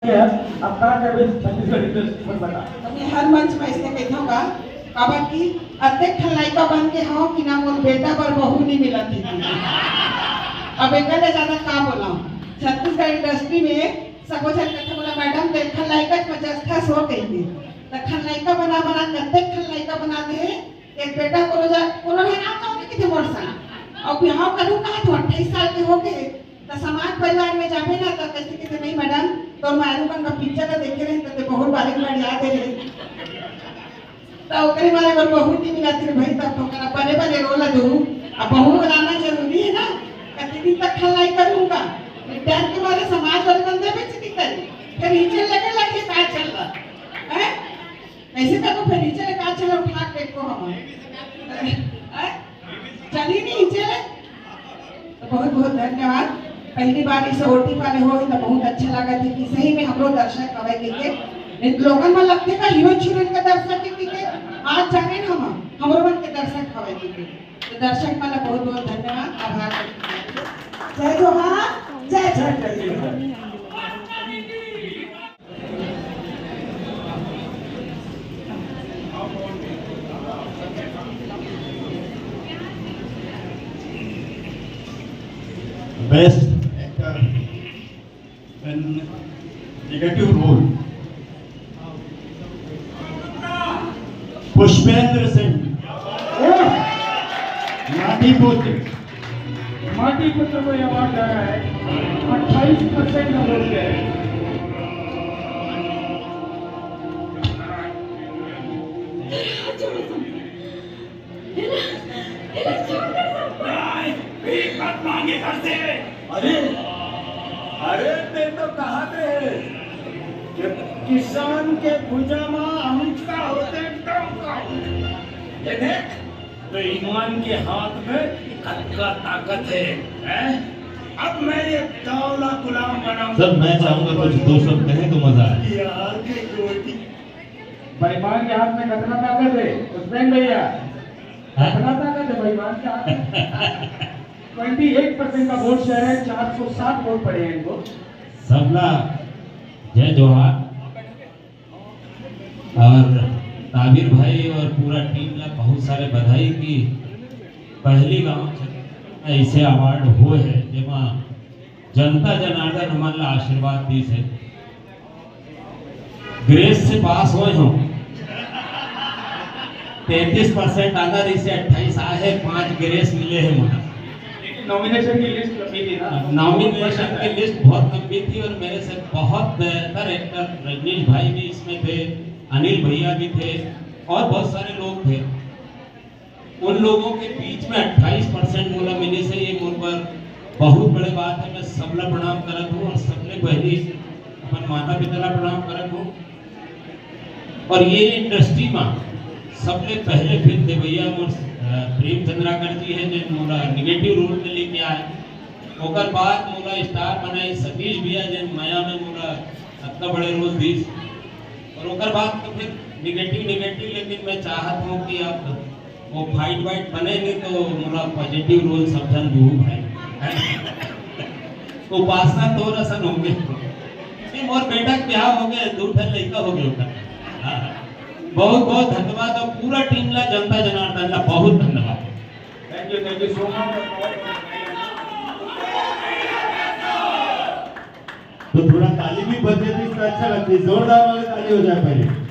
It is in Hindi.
अब कहाँ कर छत्तीसगढ़ इंडस्ट्री में बता मैं हर मंच में ऐसे कहता हूँ काबा की अत्यक खलनायिका बन के हाँ कि ना मोर बेटा पर बहू नहीं मिला थी अब एक ज्यादा का बोला छत्तीसगढ़ इंडस्ट्री में सबो जन कहते बोला मैडम देख खलनायिका मजस्था सो गई थी तो खलनायिका बना बना अत्यक खलनायिका बना दे एक बेटा को रोजा उन्होंने नाम चाहते कि थे मोर संग और बिहाव करूँ कहा तो 28 साल के हो गए तो समाज परिवार में जाबे ना तो कहते कहते नहीं मैडम तो मारू का पिक्चर देखे रहे तो बहुत बारी बार याद है तो ओकरे मारे पर बहुत ही मिला थे भाई तब तो करा बने बने रोल दो अब बहू बनाना जरूरी है ना कहते दिन तक खलाई करूंगा डर के मारे समाज वाले बंदे बेइज्जती करी फिर नीचे लगे का चल रहा है ऐसे का तो फिर नीचे का चल उठा के को हम चली नहीं नीचे तो बहुत बहुत धन्यवाद पहली बार इसे ओटी वाले हो तो बहुत अच्छा लगा था कि सही में हमरो दर्शक हवे के लोगन में लगते का हीरो हीरोइन का दर्शक के आज जाने ना हमरो मन के दर्शक हवे के तो दर्शक वाला बहुत बहुत धन्यवाद आभार जय जोहार जय Chhath best in negative role. Pushpendra Singh माटी पुत्र को यह अवार्ड जा रहा है 28% का वोट है मांगे घर से अरे ते तो कहा थे किसान के भुजा में अमित का होते ये देख तो ईमान के हाथ में का ताकत है अब मैं ये दौला गुलाम बनाऊंगा सर मैं चाहूंगा कुछ दो शब्द कहें तो मजा आए यार की गोटी बेईमान के हाथ में कितना ताकत है उसमें भैया कितना ताकत है बेईमान के हाथ में 28% का वोट शेयर है 460 वोट पड़े हैं इनको सबला जय जोहार और ताबिर भाई और पूरा टीम ला बहुत सारे बधाई की पहली गांव ऐसे अवार्ड हुए है जेमा जनता जनार्दन हमन ला आशीर्वाद दी से ग्रेस से पास हुए हो 33% आधा से 28 आए है 5 ग्रेस मिले हैं मुझे नॉमिनेशन की लिस्ट लंबी थी ना नॉमिनेशन की लिस्ट बहुत लंबी थी और मेरे से बहुत बेहतर एक्टर रजनीश भाई भी इसमें थे अनिल भैया भी थे और बहुत सारे लोग थे उन लोगों के बीच में 28% मोला मिली से ये मुझ पर बहुत बड़ी बात है मैं सबला प्रणाम करत हूँ और सबने पहली अपन माता पिता ला प्रणाम करत हूँ और ये इंडस्ट्री में सबले पहले फिर थे भैया प्रेम चंद्राकर जी है जो मोला निगेटिव रोल में लेके आए ओकर बाद मोला स्टार बनाई सतीश भैया जो माया में मोला इतना बड़े रोल दी और ओकर बाद तो फिर निगेटिव लेकिन मैं चाहत हूँ कि अब वो फाइट वाइट बनेंगे तो मोला पॉजिटिव रोल समझन दू भाई उपासना तो रसन होंगे मोर बेटा के ब्याह हो गए 2 लड़का हो गया बहुत बहुत धन्यवाद और पूरा टीम ला जनता जनार्दन ला बहुत धन्यवाद थैंक यू सो मच तो थोड़ा ताली भी बजे तो अच्छा लगती है जोरदार वाली ताली हो जाए पहले